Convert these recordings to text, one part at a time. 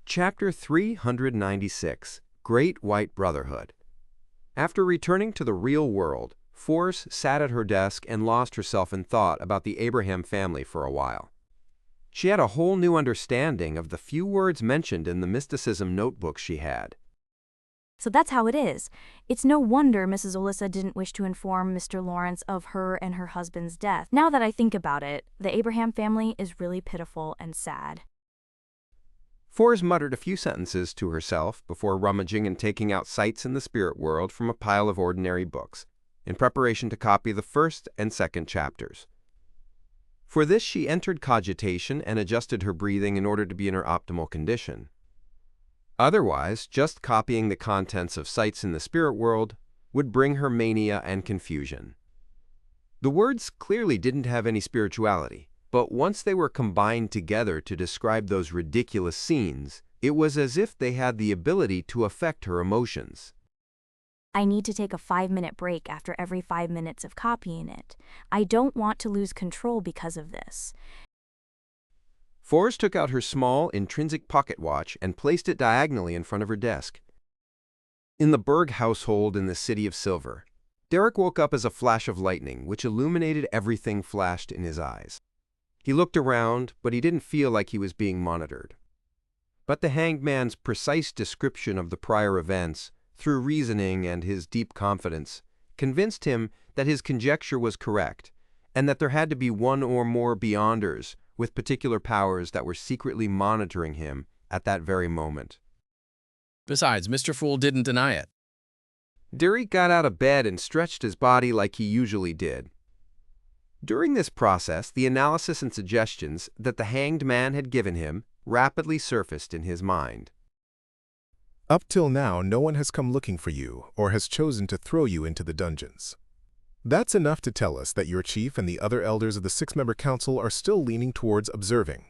Chapter 396, Great White Brotherhood. After returning to the real world, Force sat at her desk and lost herself in thought about the Abraham family for a while. She had a whole new understanding of the few words mentioned in the mysticism notebook she had. So that's how it is. It's no wonder Mrs. Alyssa didn't wish to inform Mr. Lawrence of her and her husband's death. Now that I think about it, the Abraham family is really pitiful and sad. Force muttered a few sentences to herself before rummaging and taking out sights in the spirit world from a pile of ordinary books, in preparation to copy the first and second chapters. For this she entered cogitation and adjusted her breathing in order to be in her optimal condition. Otherwise, just copying the contents of sights in the spirit world would bring her mania and confusion. The words clearly didn't have any spirituality, but once they were combined together to describe those ridiculous scenes, it was as if they had the ability to affect her emotions. I need to take a 5-minute break after every 5 minutes of copying it. I don't want to lose control because of this. Force took out her small, intrinsic pocket watch and placed it diagonally in front of her desk. In the Berg household in the City of Silver, Derek woke up as a flash of lightning, which illuminated everything flashed in his eyes. He looked around, but he didn't feel like he was being monitored. But the hanged man's precise description of the prior events, through reasoning and his deep confidence, convinced him that his conjecture was correct, and that there had to be one or more beyonders with particular powers that were secretly monitoring him at that very moment. Besides, Mr. Fool didn't deny it. Derek got out of bed and stretched his body like he usually did. During this process, the analysis and suggestions that the hanged man had given him rapidly surfaced in his mind. Up till now, no one has come looking for you or has chosen to throw you into the dungeons. That's enough to tell us that your chief and the other elders of the 6-member council are still leaning towards observing.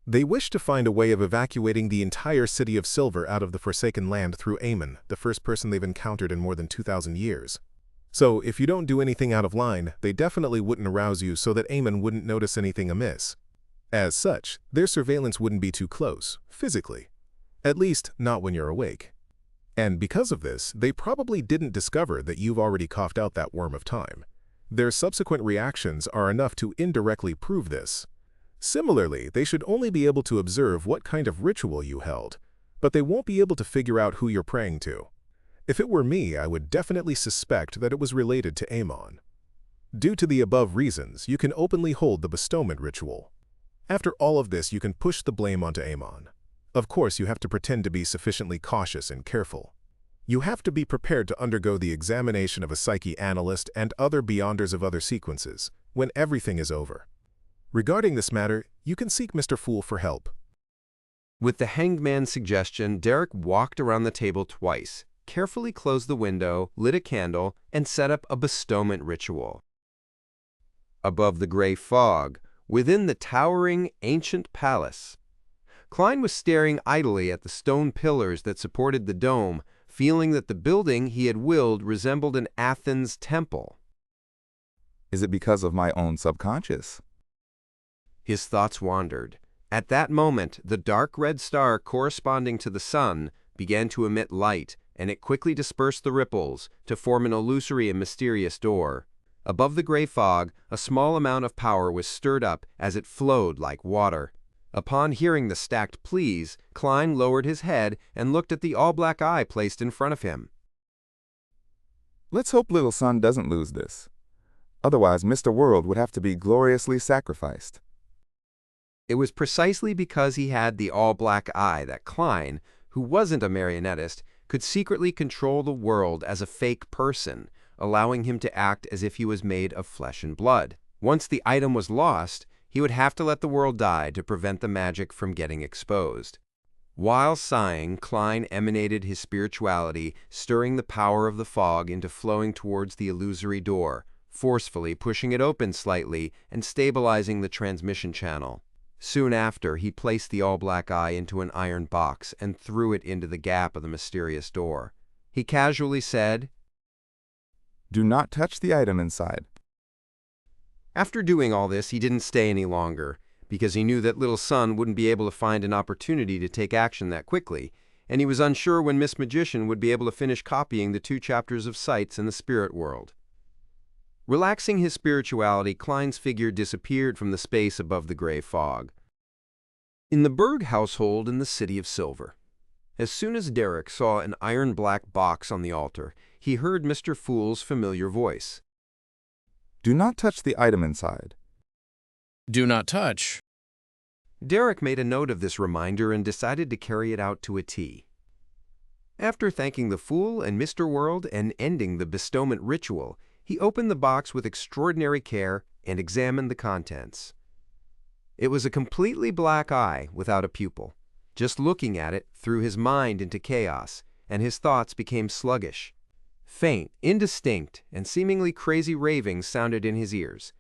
They wish to find a way of evacuating the entire City of Silver out of the Forsaken Land through Amon, the first person they've encountered in more than 2,000 years. So, if you don't do anything out of line, they definitely wouldn't arouse you so that Amon wouldn't notice anything amiss. As such, their surveillance wouldn't be too close, physically. At least, not when you're awake. And because of this, they probably didn't discover that you've already coughed out that worm of time. Their subsequent reactions are enough to indirectly prove this. Similarly, they should only be able to observe what kind of ritual you held, but they won't be able to figure out who you're praying to. If it were me, I would definitely suspect that it was related to Amon. Due to the above reasons, you can openly hold the bestowment ritual. After all of this, you can push the blame onto Amon. Of course, you have to pretend to be sufficiently cautious and careful. You have to be prepared to undergo the examination of a psyche analyst and other beyonders of other sequences, when everything is over. Regarding this matter, you can seek Mr. Fool for help. With the hanged man's suggestion, Derek walked around the table twice, carefully closed the window, lit a candle, and set up a bestowment ritual. Above the gray fog, within the towering, ancient palace, Klein was staring idly at the stone pillars that supported the dome, feeling that the building he had willed resembled an Athens temple. Is it because of my own subconscious? His thoughts wandered. At that moment, the dark red star corresponding to the sun began to emit light, and it quickly dispersed the ripples to form an illusory and mysterious door. Above the gray fog, a small amount of power was stirred up as it flowed like water. Upon hearing the stacked pleas, Klein lowered his head and looked at the all-black eye placed in front of him. Let's hope Little Son doesn't lose this. Otherwise, Mr. World would have to be gloriously sacrificed. It was precisely because he had the all-black eye that Klein, who wasn't a marionettist, could secretly control the world as a fake person, allowing him to act as if he was made of flesh and blood. Once the item was lost, he would have to let the world die to prevent the magic from getting exposed. While sighing, Klein emanated his spirituality, stirring the power of the fog into flowing towards the illusory door, forcefully pushing it open slightly and stabilizing the transmission channel. Soon after, he placed the all-black eye into an iron box and threw it into the gap of the mysterious door. He casually said, Do not touch the item inside. After doing all this, he didn't stay any longer, because he knew that little son wouldn't be able to find an opportunity to take action that quickly, and he was unsure when Miss Magician would be able to finish copying the 2 chapters of Sights in the spirit world. Relaxing his spirituality, Klein's figure disappeared from the space above the gray fog. In the Berg household in the City of Silver. As soon as Derek saw an iron-black box on the altar, he heard Mr. Fool's familiar voice. Do not touch the item inside. Do not touch. Derek made a note of this reminder and decided to carry it out to a T. After thanking the Fool and Mr. World and ending the bestowment ritual, he opened the box with extraordinary care and examined the contents. It was a completely black eye without a pupil. Just looking at it threw his mind into chaos, and his thoughts became sluggish. Faint, indistinct, and seemingly crazy ravings sounded in his ears.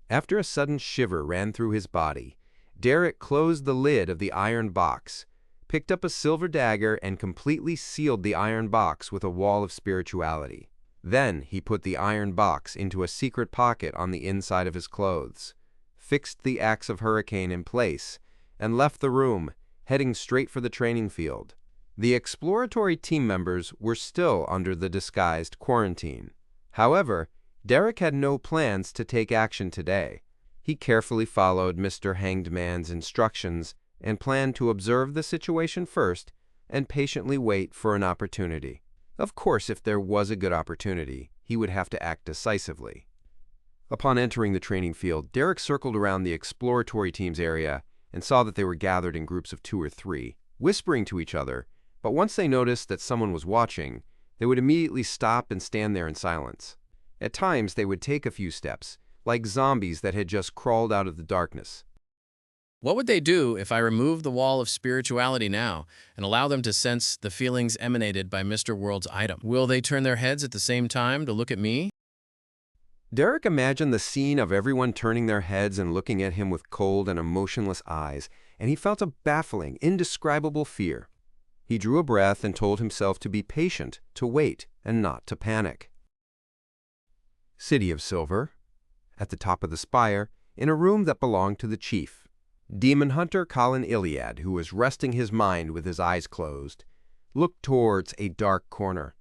After a sudden shiver ran through his body, Derek closed the lid of the iron box, picked up a silver dagger, and completely sealed the iron box with a wall of spirituality. Then he put the iron box into a secret pocket on the inside of his clothes, fixed the axe of Hurricane in place, and left the room, heading straight for the training field. The exploratory team members were still under the disguised quarantine. However, Derek had no plans to take action today. He carefully followed Mr. Hanged Man's instructions and planned to observe the situation first and patiently wait for an opportunity. Of course, if there was a good opportunity, he would have to act decisively. Upon entering the training field, Derek circled around the exploratory team's area and saw that they were gathered in groups of 2 or 3, whispering to each other, but once they noticed that someone was watching, they would immediately stop and stand there in silence. At times, they would take a few steps, like zombies that had just crawled out of the darkness. What would they do if I remove the wall of spirituality now and allow them to sense the feelings emanated by Mr. World's item? Will they turn their heads at the same time to look at me? Derek imagined the scene of everyone turning their heads and looking at him with cold and emotionless eyes, and he felt a baffling, indescribable fear. He drew a breath and told himself to be patient, to wait, and not to panic. City of Silver. At the top of the spire, in a room that belonged to the chief, Demon Hunter Colin Iliad, who was resting his mind with his eyes closed, looked towards a dark corner.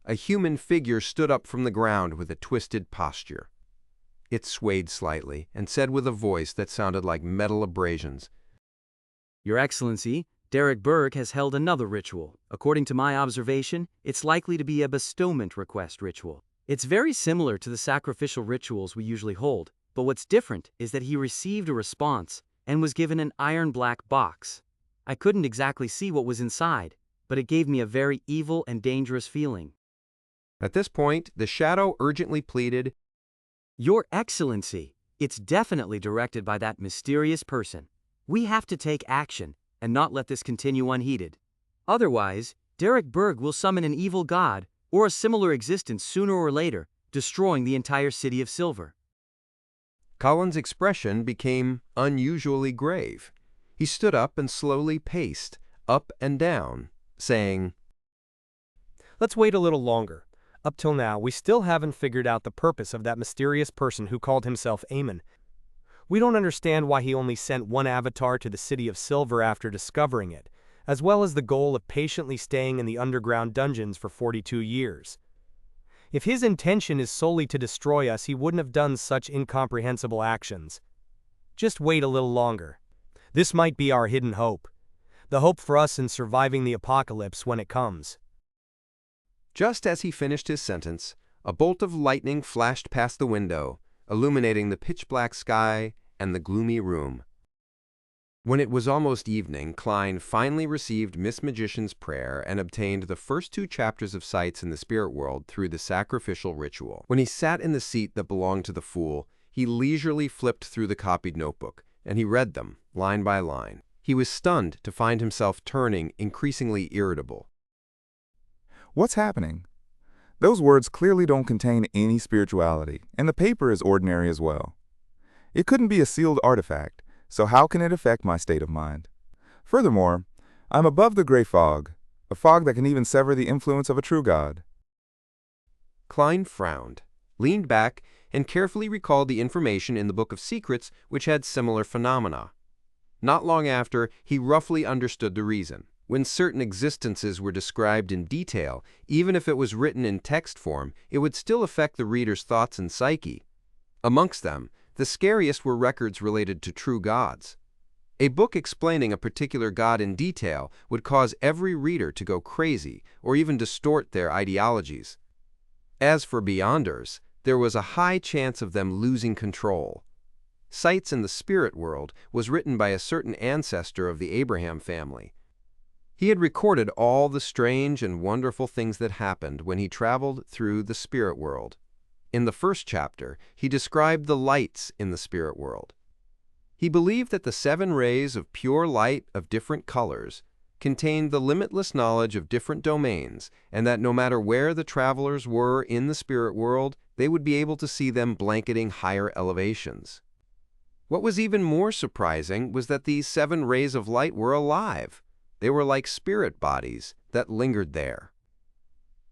A human figure stood up from the ground with a twisted posture. It swayed slightly and said with a voice that sounded like metal abrasions, Your Excellency, Derek Berg has held another ritual. According to my observation, it's likely to be a bestowment request ritual. It's very similar to the sacrificial rituals we usually hold, but what's different is that he received a response and was given an iron-black box. I couldn't exactly see what was inside, but it gave me a very evil and dangerous feeling. At this point, the shadow urgently pleaded, Your Excellency, it's definitely directed by that mysterious person. We have to take action and not let this continue unheeded. Otherwise, Derek Berg will summon an evil god or a similar existence sooner or later, destroying the entire City of Silver. Colin's expression became unusually grave. He stood up and slowly paced up and down, saying, Let's wait a little longer. Up till now, we still haven't figured out the purpose of that mysterious person who called himself Amon. We don't understand why he only sent one avatar to the City of Silver after discovering it, as well as the goal of patiently staying in the underground dungeons for 42 years. If his intention is solely to destroy us, he wouldn't have done such incomprehensible actions. Just wait a little longer. This might be our hidden hope. The hope for us in surviving the apocalypse when it comes. Just as he finished his sentence, a bolt of lightning flashed past the window, illuminating the pitch-black sky and the gloomy room. When it was almost evening, Klein finally received Miss Magician's prayer and obtained the first 2 chapters of Sights in the spirit world through the sacrificial ritual. When he sat in the seat that belonged to the Fool, he leisurely flipped through the copied notebook, and he read them, line by line. He was stunned to find himself turning increasingly irritable. What's happening? Those words clearly don't contain any spirituality, and the paper is ordinary as well. It couldn't be a sealed artifact, so how can it affect my state of mind? Furthermore, I'm above the gray fog, a fog that can even sever the influence of a true god. Klein frowned, leaned back, and carefully recalled the information in the Book of Secrets which had similar phenomena. Not long after, he roughly understood the reason. When certain existences were described in detail, even if it was written in text form, it would still affect the reader's thoughts and psyche. Amongst them, the scariest were records related to true gods. A book explaining a particular god in detail would cause every reader to go crazy or even distort their ideologies. As for Beyonders, there was a high chance of them losing control. Sights in the Spirit World was written by a certain ancestor of the Abraham family. He had recorded all the strange and wonderful things that happened when he traveled through the spirit world. In the first chapter, he described the lights in the spirit world. He believed that the 7 rays of pure light of different colors contained the limitless knowledge of different domains, and that no matter where the travelers were in the spirit world, they would be able to see them blanketing higher elevations. What was even more surprising was that these 7 rays of light were alive. They were like spirit bodies that lingered there.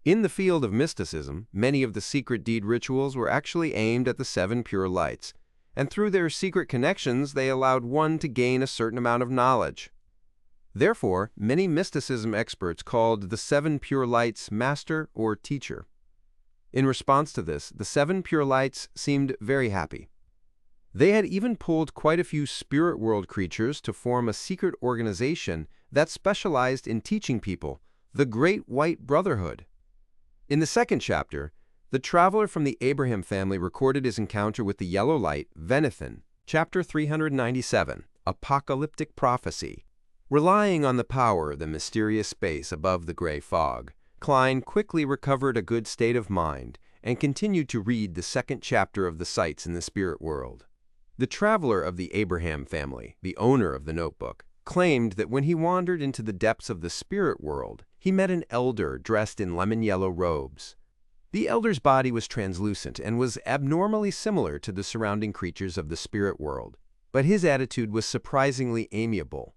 In the field of mysticism, many of the secret deed rituals were actually aimed at the 7 pure lights, and through their secret connections they allowed one to gain a certain amount of knowledge. Therefore, many mysticism experts called the 7 pure lights master or teacher. In response to this, the 7 pure lights seemed very happy. They had even pulled quite a few spirit world creatures to form a secret organization that specialized in teaching people, the Great White Brotherhood. In the second chapter, the traveler from the Abraham family recorded his encounter with the yellow light, Venethan, chapter 397, Apocalyptic Prophecy. Relying on the power of the mysterious space above the gray fog, Klein quickly recovered a good state of mind and continued to read the second chapter of the sights in the spirit world. The traveler of the Abraham family, the owner of the notebook, claimed that when he wandered into the depths of the spirit world, he met an elder dressed in lemon-yellow robes. The elder's body was translucent and was abnormally similar to the surrounding creatures of the spirit world, but his attitude was surprisingly amiable.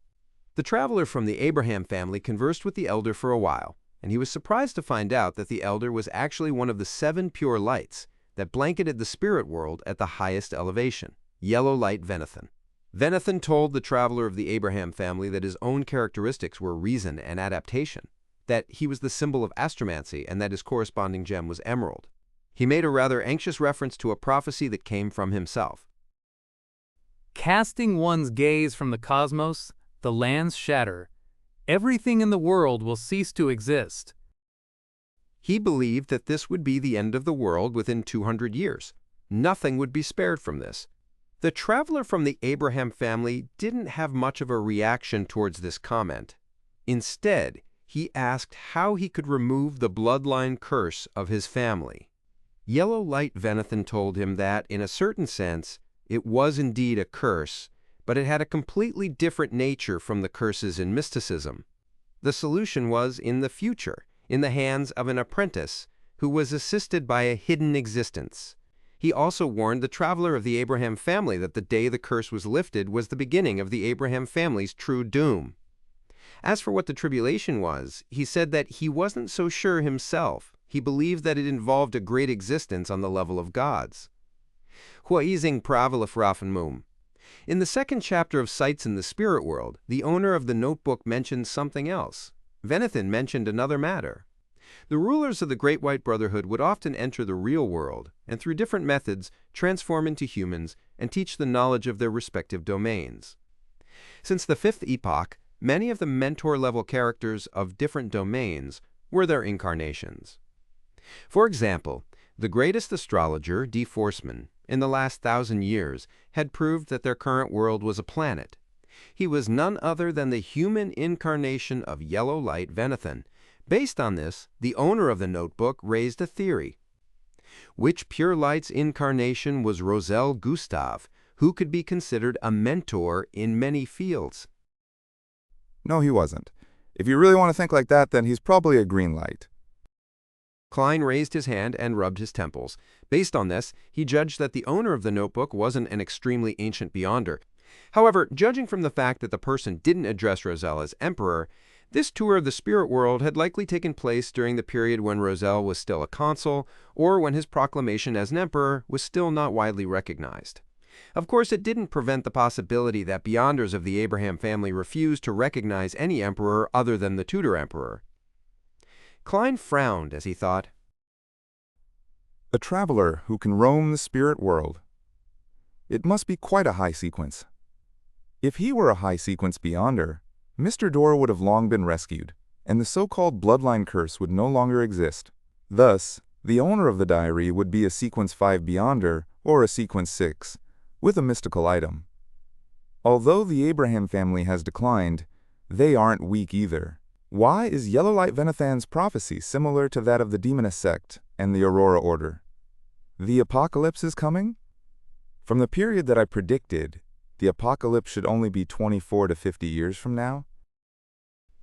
The traveler from the Abraham family conversed with the elder for a while, and he was surprised to find out that the elder was actually one of the 7 pure lights that blanketed the spirit world at the highest elevation. Yellow light Venethan. Venethan told the traveler of the Abraham family that his own characteristics were reason and adaptation, that he was the symbol of astromancy, and that his corresponding gem was emerald. He made a rather anxious reference to a prophecy that came from himself. Casting one's gaze from the cosmos, the lands shatter. Everything in the world will cease to exist. He believed that this would be the end of the world within 200 years. Nothing would be spared from this. The traveler from the Abraham family didn't have much of a reaction towards this comment. Instead, he asked how he could remove the bloodline curse of his family. Yellow light Venethan told him that, in a certain sense, it was indeed a curse, but it had a completely different nature from the curses in mysticism. The solution was in the future, in the hands of an apprentice who was assisted by a hidden existence. He also warned the traveler of the Abraham family that the day the curse was lifted was the beginning of the Abraham family's true doom. As for what the tribulation was, he said that he wasn't so sure himself. He believed that it involved a great existence on the level of gods. In the second chapter of Sights in the Spirit World, the owner of the notebook mentioned something else. Venethan mentioned another matter. The rulers of the Great White Brotherhood would often enter the real world and through different methods transform into humans and teach the knowledge of their respective domains. Since the 5th epoch, many of the mentor-level characters of different domains were their incarnations. For example, the greatest astrologer, D. Forsman, in the last 1,000 years, had proved that their current world was a planet. He was none other than the human incarnation of yellow light Venethan. Based on this, the owner of the notebook raised a theory. Which pure light's incarnation was Roselle Gustav, who could be considered a mentor in many fields? No, he wasn't. If you really want to think like that, then he's probably a green light. Klein raised his hand and rubbed his temples. Based on this, he judged that the owner of the notebook wasn't an extremely ancient beyonder. However, judging from the fact that the person didn't address Roselle as emperor, this tour of the spirit world had likely taken place during the period when Roselle was still a consul, or when his proclamation as an emperor was still not widely recognized. Of course, it didn't prevent the possibility that Beyonders of the Abraham family refused to recognize any emperor other than the Tudor emperor. Klein frowned as he thought, A traveler who can roam the spirit world. It must be quite a high sequence. If he were a high sequence Beyonder, Mr. Dora would have long been rescued, and the so-called bloodline curse would no longer exist. Thus, the owner of the diary would be a sequence 5 Beyonder or a sequence 6, with a mystical item. Although the Abraham family has declined, they aren't weak either. Why is Yellow Light Venathan's prophecy similar to that of the Demoness sect and the Aurora Order? The apocalypse is coming? From the period that I predicted, the apocalypse should only be 24 to 50 years from now.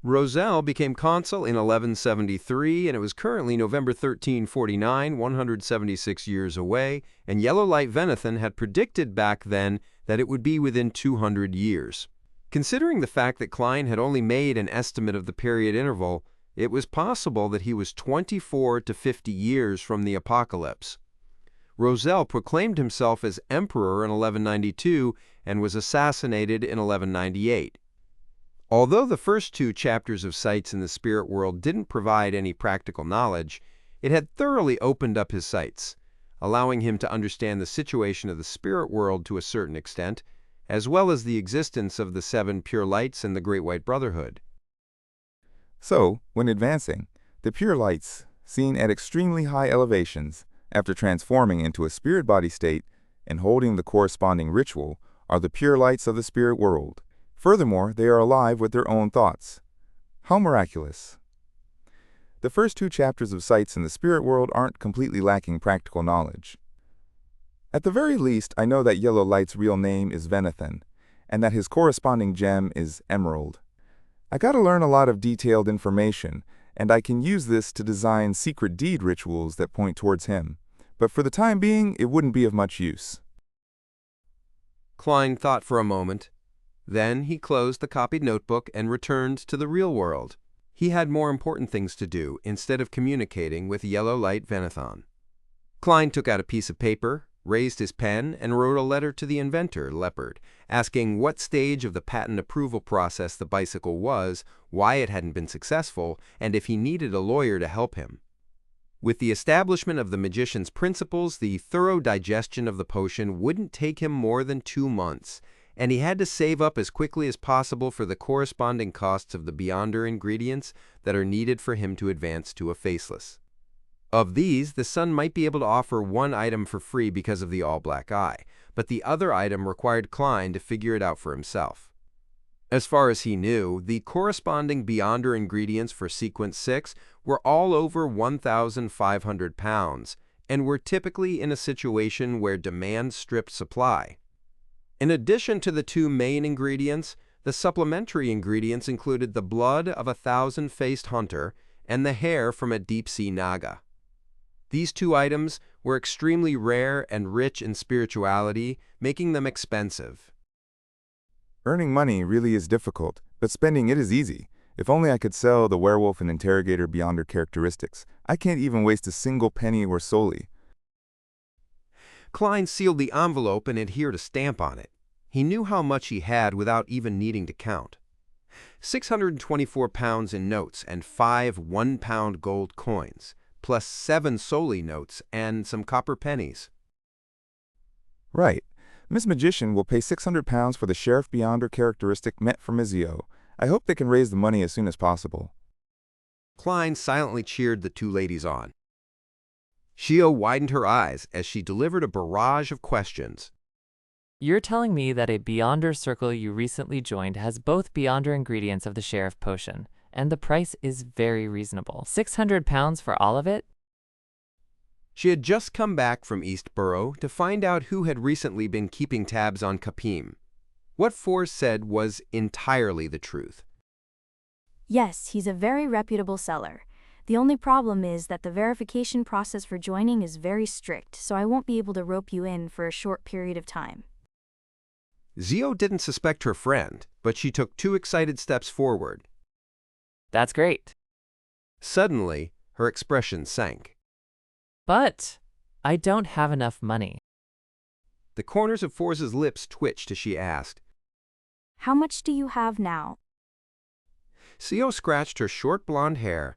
Roselle became consul in 1173, and it was currently November 1349, 176 years away, and Yellow Light Venathan had predicted back then that it would be within 200 years. Considering the fact that Klein had only made an estimate of the period interval, it was possible that he was 24 to 50 years from the apocalypse. Roselle proclaimed himself as emperor in 1192 and was assassinated in 1198. Although the first 2 chapters of Sights in the Spirit World didn't provide any practical knowledge, it had thoroughly opened up his sights, allowing him to understand the situation of the spirit world to a certain extent, as well as the existence of the 7 pure lights and the Great White Brotherhood. So, when advancing, the pure lights, seen at extremely high elevations, after transforming into a spirit body state and holding the corresponding ritual, are the pure lights of the spirit world. Furthermore, they are alive with their own thoughts. How miraculous! The first 2 chapters of Sights in the Spirit World aren't completely lacking practical knowledge. At the very least, I know that Yellow Light's real name is Venathan, and that his corresponding gem is Emerald. I gotta learn a lot of detailed information, and I can use this to design secret deed rituals that point towards him. But for the time being, it wouldn't be of much use. Klein thought for a moment. Then he closed the copied notebook and returned to the real world. He had more important things to do instead of communicating with Yellow Light Venathan. Klein took out a piece of paper, raised his pen, and wrote a letter to the inventor, Leopard, asking what stage of the patent approval process the bicycle was, why it hadn't been successful, and if he needed a lawyer to help him. With the establishment of the magician's principles, the thorough digestion of the potion wouldn't take him more than 2 months, and he had to save up as quickly as possible for the corresponding costs of the Beyonder ingredients that are needed for him to advance to a faceless. Of these, the son might be able to offer 1 item for free because of the all-black eye, but the other item required Klein to figure it out for himself. As far as he knew, the corresponding Beyonder ingredients for Sequence 6 were all over 1,500 pounds, and were typically in a situation where demand stripped supply. In addition to the 2 main ingredients, the supplementary ingredients included the blood of a 1,000-faced hunter and the hair from a deep-sea naga. These 2 items were extremely rare and rich in spirituality, making them expensive. Earning money really is difficult, but spending it is easy. If only I could sell the werewolf and interrogator Beyonder characteristics. I can't even waste a single penny or solely. Klein sealed the envelope and adhered a stamp on it. He knew how much he had without even needing to count. 624 pounds in notes and 5 one-pound gold coins, plus 7 solely notes and some copper pennies. Right. Miss Magician will pay 600 pounds for the Sheriff Beyonder characteristic meant for Mizio. I hope they can raise the money as soon as possible. Klein silently cheered the 2 ladies on. Shio widened her eyes as she delivered a barrage of questions. You're telling me that a Beyonder circle you recently joined has both Beyonder ingredients of the Sheriff potion, and the price is very reasonable. 600 pounds for all of it? She had just come back from Eastborough to find out who had recently been keeping tabs on Kapim. What Force said was entirely the truth. Yes, he's a very reputable seller. The only problem is that the verification process for joining is very strict, so I won't be able to rope you in for a short period of time. Zio didn't suspect her friend, but she took 2 excited steps forward. That's great. Suddenly, her expression sank. But I don't have enough money. The corners of Force's lips twitched as she asked. How much do you have now? Co scratched her short blonde hair.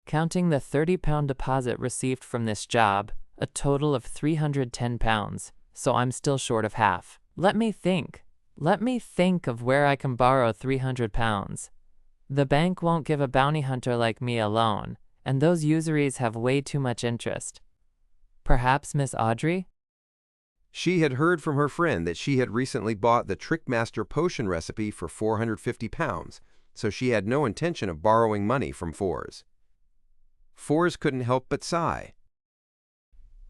Counting the 30-pound deposit received from this job, a total of 310 pounds, so I'm still short of half. Let me think. Let me think of where I can borrow 300 pounds. The bank won't give a bounty hunter like me a loan, and those usuries have way too much interest. Perhaps Miss Audrey? She had heard from her friend that she had recently bought the Trickmaster potion recipe for 450 pounds, so she had no intention of borrowing money from Fours. Fours couldn't help but sigh.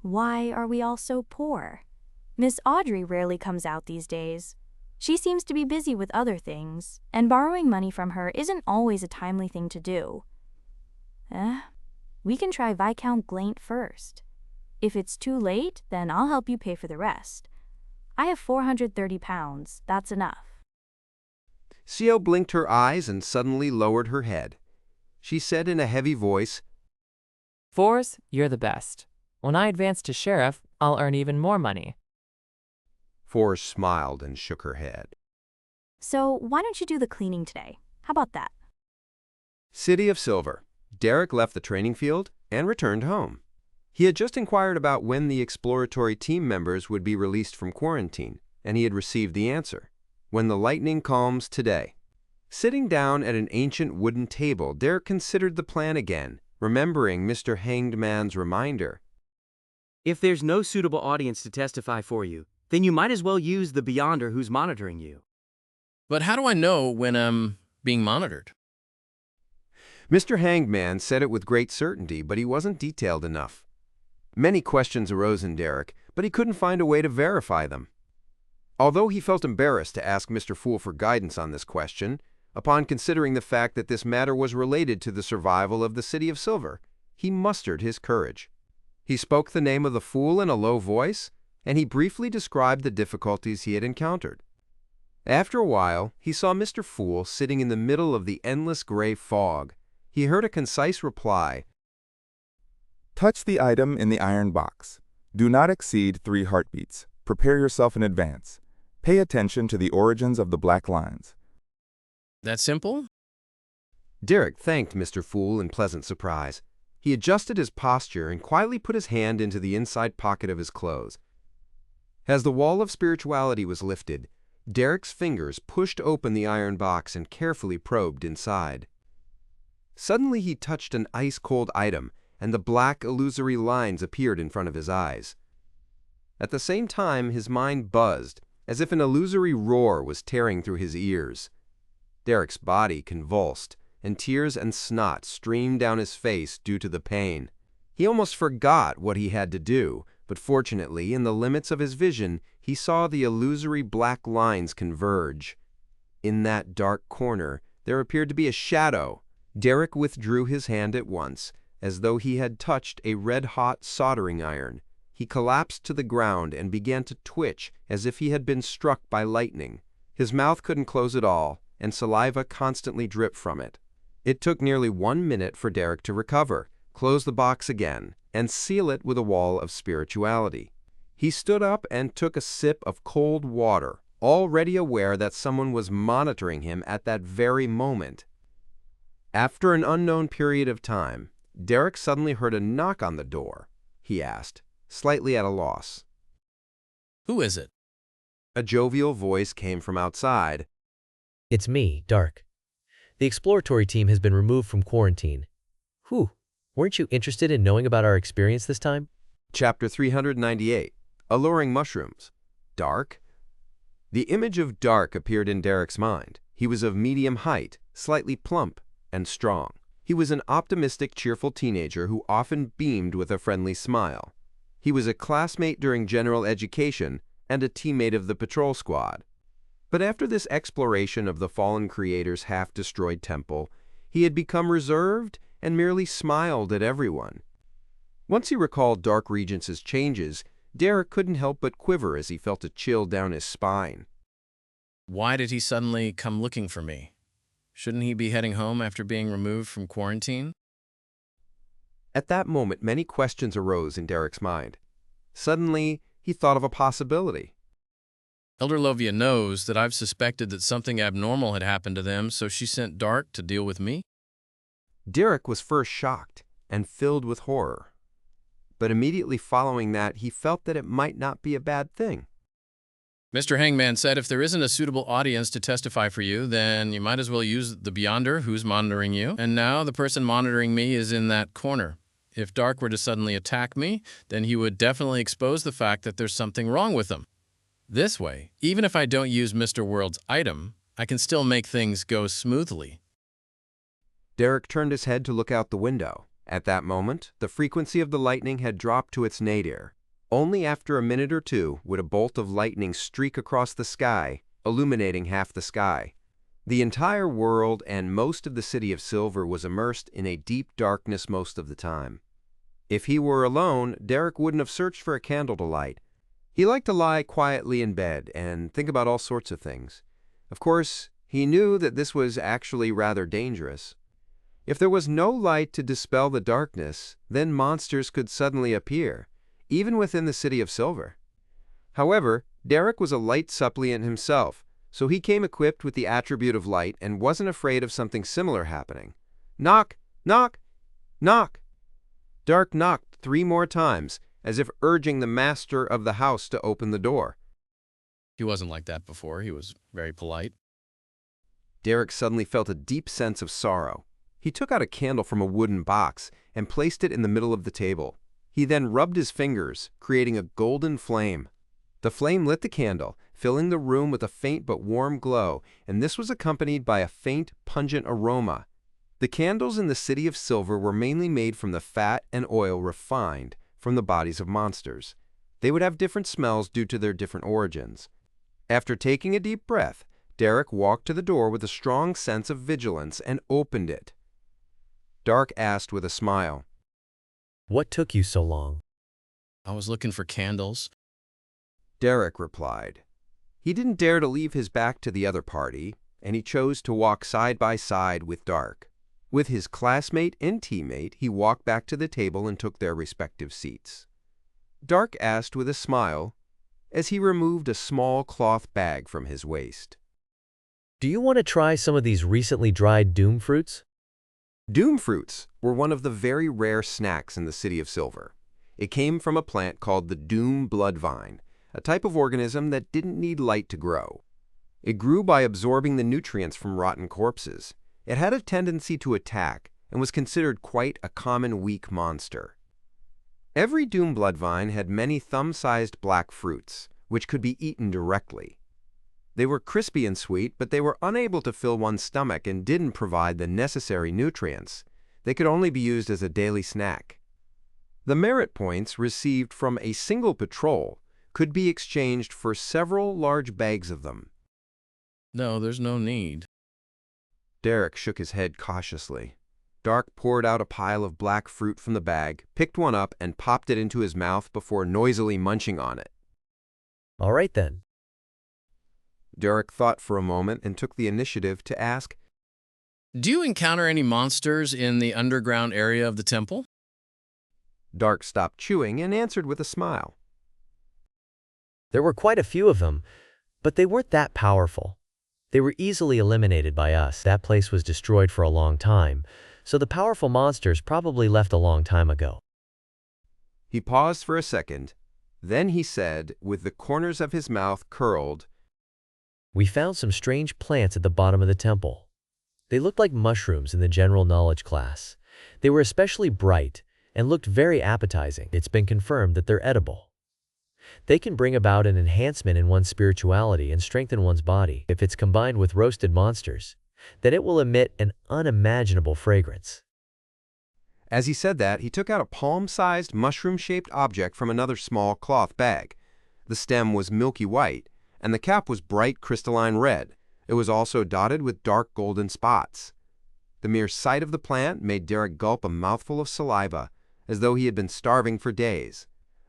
Why are we all so poor? Miss Audrey rarely comes out these days. She seems to be busy with other things, and borrowing money from her isn't always a timely thing to do. We can try Viscount Glaint first. If it's too late, then I'll help you pay for the rest. I have 430 pounds, that's enough. Co blinked her eyes and suddenly lowered her head. She said in a heavy voice, Fours, you're the best. When I advance to sheriff, I'll earn even more money. Fours smiled and shook her head. So why don't you do the cleaning today? How about that? City of Silver. Derek left the training field and returned home. He had just inquired about when the exploratory team members would be released from quarantine, and he had received the answer. When the lightning calms today. Sitting down at an ancient wooden table, Derek considered the plan again, remembering Mr. Hanged Man's reminder. If there's no suitable audience to testify for you, then you might as well use the Beyonder who's monitoring you. But how do I know when I'm being monitored? Mr. Hanged Man said it with great certainty, but he wasn't detailed enough. Many questions arose in Derek, but he couldn't find a way to verify them. Although he felt embarrassed to ask Mr. Fool for guidance on this question, upon considering the fact that this matter was related to the survival of the City of Silver, he mustered his courage. He spoke the name of the Fool in a low voice, and he briefly described the difficulties he had encountered. After a while, he saw Mr. Fool sitting in the middle of the endless gray fog. He heard a concise reply. Touch the item in the iron box. Do not exceed 3 heartbeats. Prepare yourself in advance. Pay attention to the origins of the black lines. That simple? Derek thanked Mr. Fool in pleasant surprise. He adjusted his posture and quietly put his hand into the inside pocket of his clothes. As the wall of spirituality was lifted, Derek's fingers pushed open the iron box and carefully probed inside. Suddenly he touched an ice-cold item, and the black illusory lines appeared in front of his eyes. At the same time, his mind buzzed, as if an illusory roar was tearing through his ears. Derek's body convulsed, and tears and snot streamed down his face due to the pain. He almost forgot what he had to do, but fortunately, in the limits of his vision, he saw the illusory black lines converge. In that dark corner, there appeared to be a shadow. Derek withdrew his hand at once, as though he had touched a red-hot soldering iron. He collapsed to the ground and began to twitch as if he had been struck by lightning. His mouth couldn't close at all, and saliva constantly dripped from it. It took nearly 1 minute for Derek to recover, close the box again, and seal it with a wall of spirituality. He stood up and took a sip of cold water, already aware that someone was monitoring him at that very moment. After an unknown period of time, Derek suddenly heard a knock on the door. He asked, slightly at a loss. Who is it? A jovial voice came from outside. It's me, Dark. The exploratory team has been removed from quarantine. Whew, weren't you interested in knowing about our experience this time? Chapter 398, Alluring Mushrooms. Dark? The image of Dark appeared in Derek's mind. He was of medium height, slightly plump, and strong. He was an optimistic, cheerful teenager who often beamed with a friendly smile. He was a classmate during general education and a teammate of the patrol squad. But after this exploration of the fallen creator's half-destroyed temple, he had become reserved and merely smiled at everyone. Once he recalled Dark Regents' changes, Derek couldn't help but quiver as he felt a chill down his spine. Why did he suddenly come looking for me? Shouldn't he be heading home after being removed from quarantine? At that moment, many questions arose in Derek's mind. Suddenly, he thought of a possibility. Elder Lovia knows that I've suspected that something abnormal had happened to them, so she sent Dark to deal with me. Derek was first shocked and filled with horror. But immediately following that, he felt that it might not be a bad thing. Mr. Hangman said if there isn't a suitable audience to testify for you, then you might as well use the Beyonder who's monitoring you. And now the person monitoring me is in that corner. If Dark were to suddenly attack me, then he would definitely expose the fact that there's something wrong with him. This way, even if I don't use Mr. World's item, I can still make things go smoothly. Derek turned his head to look out the window. At that moment, the frequency of the lightning had dropped to its nadir. Only after a minute or two would a bolt of lightning streak across the sky, illuminating half the sky. The entire world and most of the City of Silver was immersed in a deep darkness most of the time. If he were alone, Derek wouldn't have searched for a candle to light. He liked to lie quietly in bed and think about all sorts of things. Of course, he knew that this was actually rather dangerous. If there was no light to dispel the darkness, then monsters could suddenly appear, even within the City of Silver. However, Derek was a light suppliant himself, so he came equipped with the attribute of light and wasn't afraid of something similar happening. Knock! Knock! Knock! Dark knocked 3 more times, as if urging the master of the house to open the door. He wasn't like that before. He was very polite. Derek suddenly felt a deep sense of sorrow. He took out a candle from a wooden box and placed it in the middle of the table. He then rubbed his fingers, creating a golden flame. The flame lit the candle, filling the room with a faint but warm glow, and this was accompanied by a faint, pungent aroma. The candles in the City of Silver were mainly made from the fat and oil refined from the bodies of monsters. They would have different smells due to their different origins. After taking a deep breath, Derek walked to the door with a strong sense of vigilance and opened it. Dark asked with a smile, What took you so long? I was looking for candles. Derek replied. He didn't dare to leave his back to the other party, and he chose to walk side by side with Dark. With his classmate and teammate, he walked back to the table and took their respective seats. Dark asked with a smile as he removed a small cloth bag from his waist. Do you want to try some of these recently dried doom fruits? Doom fruits were one of the very rare snacks in the City of Silver. It came from a plant called the doom bloodvine, a type of organism that didn't need light to grow. It grew by absorbing the nutrients from rotten corpses. It had a tendency to attack and was considered quite a common weak monster. Every doom bloodvine had many thumb-sized black fruits, which could be eaten directly. They were crispy and sweet, but they were unable to fill one's stomach and didn't provide the necessary nutrients. They could only be used as a daily snack. The merit points received from a single patrol could be exchanged for several large bags of them. No, there's no need. Derek shook his head cautiously. Dark poured out a pile of black fruit from the bag, picked one up, and popped it into his mouth before noisily munching on it. All right then. Derek thought for a moment and took the initiative to ask, Do you encounter any monsters in the underground area of the temple? Dark stopped chewing and answered with a smile. There were quite a few of them, but they weren't that powerful. They were easily eliminated by us. That place was destroyed for a long time, so the powerful monsters probably left a long time ago. He paused for a second. Then he said, with the corners of his mouth curled, We found some strange plants at the bottom of the temple. They looked like mushrooms in the general knowledge class. They were especially bright and looked very appetizing. It's been confirmed that they're edible. They can bring about an enhancement in one's spirituality and strengthen one's body. If it's combined with roasted monsters, then it will emit an unimaginable fragrance. As he said that, he took out a palm-sized, mushroom-shaped object from another small cloth bag. The stem was milky white, and the cap was bright crystalline red. It was also dotted with dark golden spots. The mere sight of the plant made Derek gulp a mouthful of saliva, as though he had been starving for days.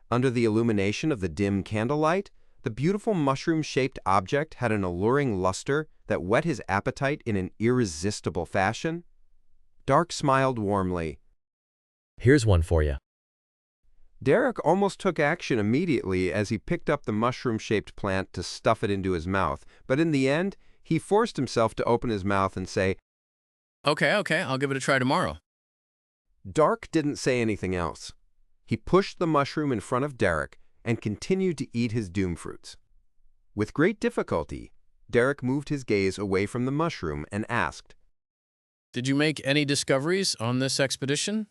Under the illumination of the dim candlelight, the beautiful mushroom-shaped object had an alluring luster that whet his appetite in an irresistible fashion. Dark smiled warmly. Here's one for you. Derek almost took action immediately as he picked up the mushroom-shaped plant to stuff it into his mouth, but in the end, he forced himself to open his mouth and say, Okay, I'll give it a try tomorrow. Dark didn't say anything else. He pushed the mushroom in front of Derek and continued to eat his doom fruits. With great difficulty, Derek moved his gaze away from the mushroom and asked, Did you make any discoveries on this expedition?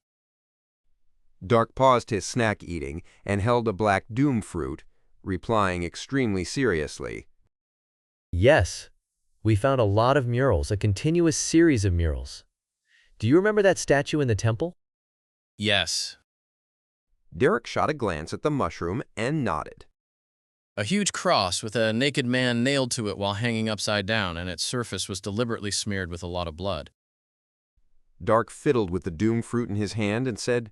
Dark paused his snack eating and held a black doom fruit, replying extremely seriously, Yes, we found a lot of murals, a continuous series of murals. Do you remember that statue in the temple? Yes. Derek shot a glance at the mushroom and nodded. A huge cross with a naked man nailed to it while hanging upside down, and its surface was deliberately smeared with a lot of blood. Dark fiddled with the doom fruit in his hand and said,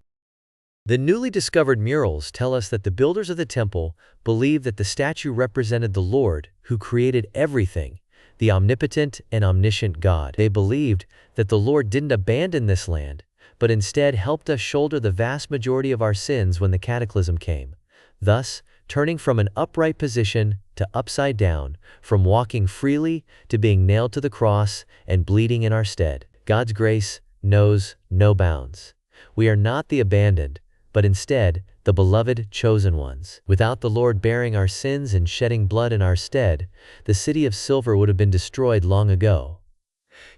The newly discovered murals tell us that the builders of the temple believed that the statue represented the Lord who created everything, the omnipotent and omniscient God. They believed that the Lord didn't abandon this land, but instead helped us shoulder the vast majority of our sins when the cataclysm came, thus turning from an upright position to upside down, from walking freely to being nailed to the cross and bleeding in our stead. God's grace knows no bounds. We are not the abandoned, but instead the beloved chosen ones. Without the Lord bearing our sins and shedding blood in our stead, the city of silver would have been destroyed long ago.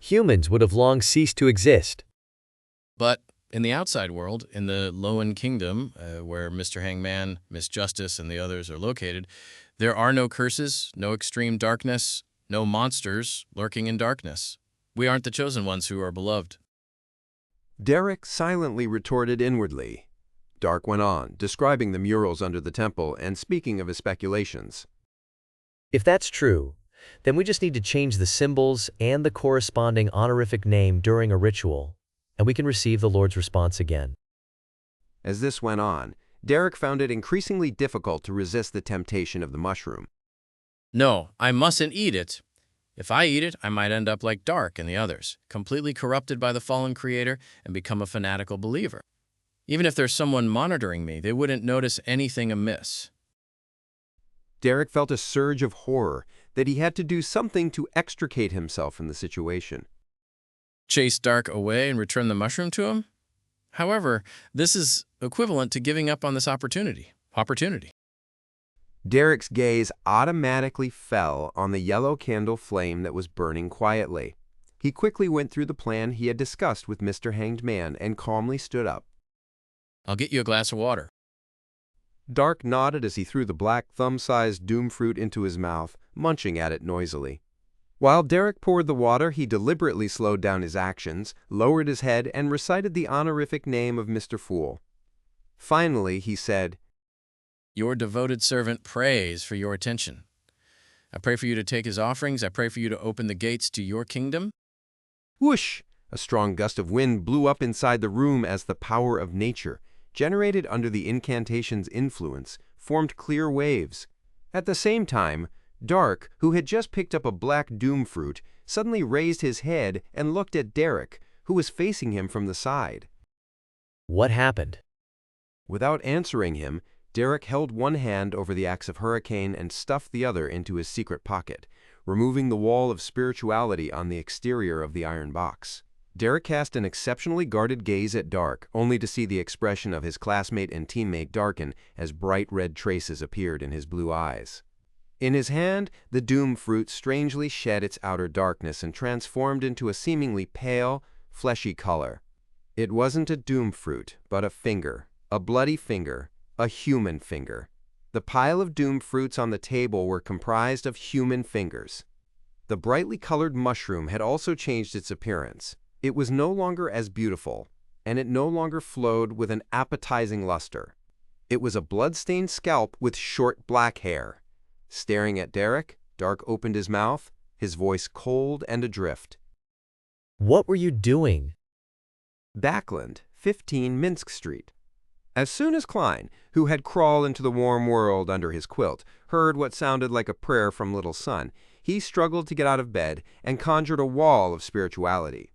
Humans would have long ceased to exist. But in the outside world, in the Lowen Kingdom, where Mr. Hangman, Miss Justice, and the others are located, there are no curses, no extreme darkness, no monsters lurking in darkness. We aren't the chosen ones who are beloved. Derek silently retorted inwardly. Dark went on, describing the murals under the temple and speaking of his speculations. If that's true, then we just need to change the symbols and the corresponding honorific name during a ritual, and we can receive the Lord's response again. As this went on, Derek found it increasingly difficult to resist the temptation of the mushroom. No, I mustn't eat it. If I eat it, I might end up like Dark and the others, completely corrupted by the fallen creator and become a fanatical believer. Even if there's someone monitoring me, they wouldn't notice anything amiss. Derek felt a surge of horror that he had to do something to extricate himself from the situation. Chase Dark away and return the mushroom to him? However, this is equivalent to giving up on this opportunity. Derek's gaze automatically fell on the yellow candle flame that was burning quietly. He quickly went through the plan he had discussed with Mr. Hanged Man and calmly stood up. I'll get you a glass of water. Dark nodded as he threw the black thumb-sized doom fruit into his mouth, munching at it noisily. While Derek poured the water, he deliberately slowed down his actions, lowered his head, and recited the honorific name of Mr. Fool. Finally, he said, Your devoted servant prays for your attention. I pray for you to take his offerings. I pray for you to open the gates to your kingdom. Whoosh! A strong gust of wind blew up inside the room as the power of nature, generated under the incantation's influence, formed clear waves. At the same time, Dark, who had just picked up a black doom fruit, suddenly raised his head and looked at Derek, who was facing him from the side. What happened? Without answering him, Derek held one hand over the axe of Hurricane and stuffed the other into his secret pocket, removing the wall of spirituality on the exterior of the iron box. Derek cast an exceptionally guarded gaze at Dark, only to see the expression of his classmate and teammate darken as bright red traces appeared in his blue eyes. In his hand, the doom fruit strangely shed its outer darkness and transformed into a seemingly pale, fleshy color. It wasn't a doom fruit, but a finger, a bloody finger, a human finger. The pile of doom fruits on the table were comprised of human fingers. The brightly colored mushroom had also changed its appearance. It was no longer as beautiful, and it no longer flowed with an appetizing luster. It was a blood-stained scalp with short black hair. Staring at Derek, Dark opened his mouth, his voice cold and adrift. What were you doing? Backland, 15 Minsk Street. As soon as Klein, who had crawled into the warm world under his quilt, heard what sounded like a prayer from Little Son, he struggled to get out of bed and conjured a wall of spirituality.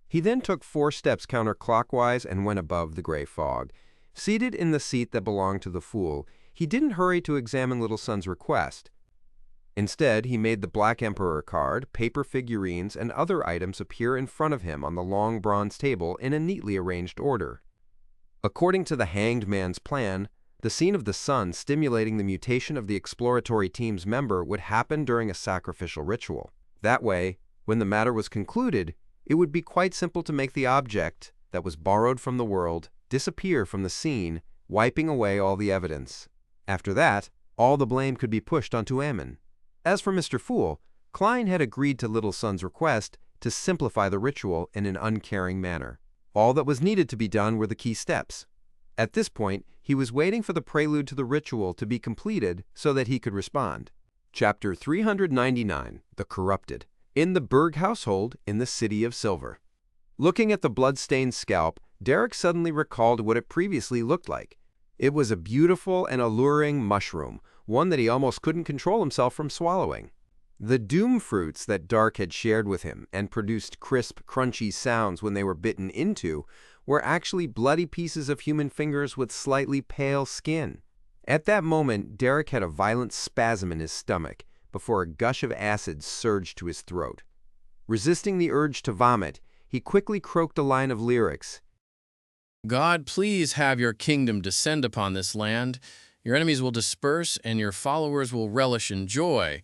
He then took 4 steps counterclockwise and went above the gray fog. Seated in the seat that belonged to the fool, he didn't hurry to examine Little Sun's request. Instead, he made the Black Emperor card, paper figurines, and other items appear in front of him on the long bronze table in a neatly arranged order. According to the Hanged Man's plan, the scene of the sun stimulating the mutation of the exploratory team's member would happen during a sacrificial ritual. That way, when the matter was concluded, it would be quite simple to make the object that was borrowed from the world disappear from the scene, wiping away all the evidence. After that, all the blame could be pushed onto Ammon. As for Mr. Fool, Klein had agreed to Little Sun's request to simplify the ritual in an uncaring manner. All that was needed to be done were the key steps. At this point, he was waiting for the prelude to the ritual to be completed so that he could respond. Chapter 399, The Corrupted. In the Berg household in the City of Silver. Looking at the blood-stained scalp, Derek suddenly recalled what it previously looked like. It was a beautiful and alluring mushroom, one that he almost couldn't control himself from swallowing. The doom fruits that Dark had shared with him and produced crisp, crunchy sounds when they were bitten into were actually bloody pieces of human fingers with slightly pale skin. At that moment, Derek had a violent spasm in his stomach before a gush of acid surged to his throat. Resisting the urge to vomit, he quickly croaked a line of lyrics. God, please have your kingdom descend upon this land. Your enemies will disperse, and your followers will relish in joy.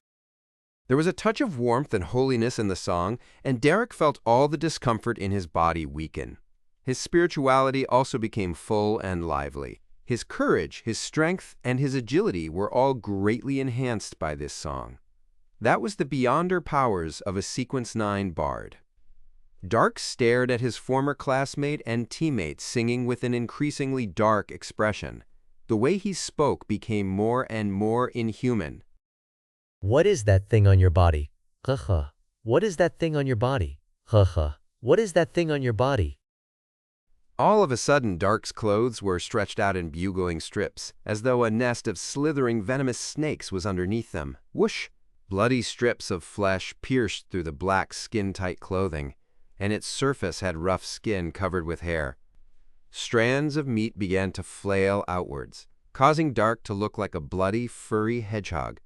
There was a touch of warmth and holiness in the song, and Derek felt all the discomfort in his body weaken. His spirituality also became full and lively. His courage, his strength, and his agility were all greatly enhanced by this song. That was the beyonder powers of a Sequence 9 bard. Dark stared at his former classmate and teammate singing with an increasingly dark expression. The way he spoke became more and more inhuman. What is that thing on your body? Haha. What is that thing on your body? Haha. What is that thing on your body? All of a sudden, Dark's clothes were stretched out in bugling strips, as though a nest of slithering venomous snakes was underneath them. Whoosh! Bloody strips of flesh pierced through the black skin-tight clothing, and its surface had rough skin covered with hair. Strands of meat began to flail outwards, causing Dark to look like a bloody, furry hedgehog.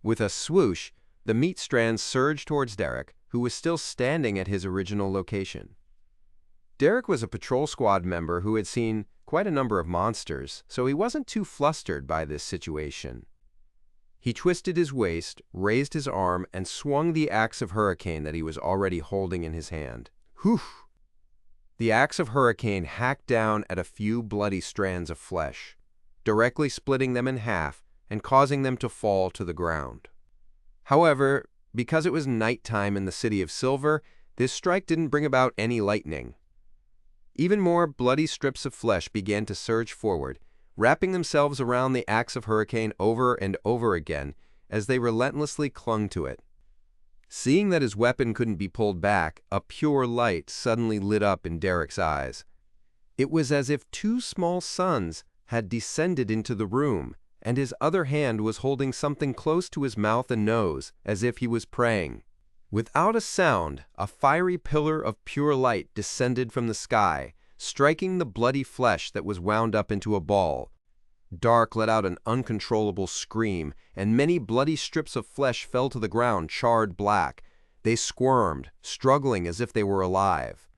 With a swoosh, the meat strands surged towards Derek, who was still standing at his original location. Derek was a patrol squad member who had seen quite a number of monsters, so he wasn't too flustered by this situation. He twisted his waist, raised his arm, and swung the axe of Hurricane that he was already holding in his hand. Whew! The axe of Hurricane hacked down at a few bloody strands of flesh, directly splitting them in half and causing them to fall to the ground. However, because it was nighttime in the City of Silver, this strike didn't bring about any lightning. Even more bloody strips of flesh began to surge forward, wrapping themselves around the axe of Hurricane over and over again as they relentlessly clung to it. Seeing that his weapon couldn't be pulled back, a pure light suddenly lit up in Derek's eyes. It was as if two small suns had descended into the room, and his other hand was holding something close to his mouth and nose, as if he was praying. Without a sound, a fiery pillar of pure light descended from the sky, striking the bloody flesh that was wound up into a ball. Dark let out an uncontrollable scream, and many bloody strips of flesh fell to the ground, charred black. They squirmed, struggling as if they were alive.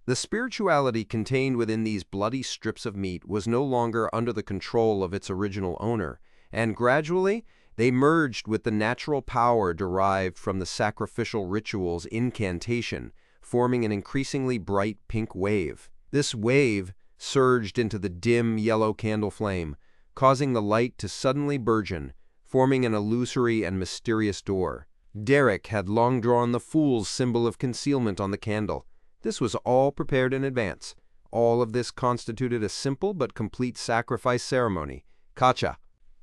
The spirituality contained within these bloody strips of meat was no longer under the control of its original owner, and gradually they merged with the natural power derived from the sacrificial ritual's incantation, forming an increasingly bright pink wave. This wave surged into the dim yellow candle flame, causing the light to suddenly burgeon, forming an illusory and mysterious door. Derek had long drawn the fool's symbol of concealment on the candle. This was all prepared in advance. All of this constituted a simple but complete sacrifice ceremony. Kacha.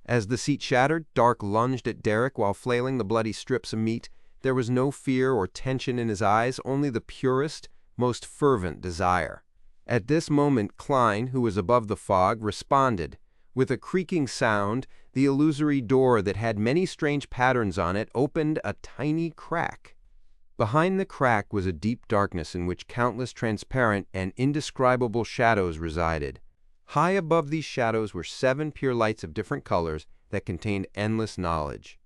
As the seat shattered, Dark lunged at Derek while flailing the bloody strips of meat. There was no fear or tension in his eyes, only the purest, most fervent desire. At this moment, Klein, who was above the fog, responded. With a creaking sound, the illusory door that had many strange patterns on it opened a tiny crack. Behind the crack was a deep darkness in which countless transparent and indescribable shadows resided. High above these shadows were 7 pure lights of different colors that contained endless knowledge.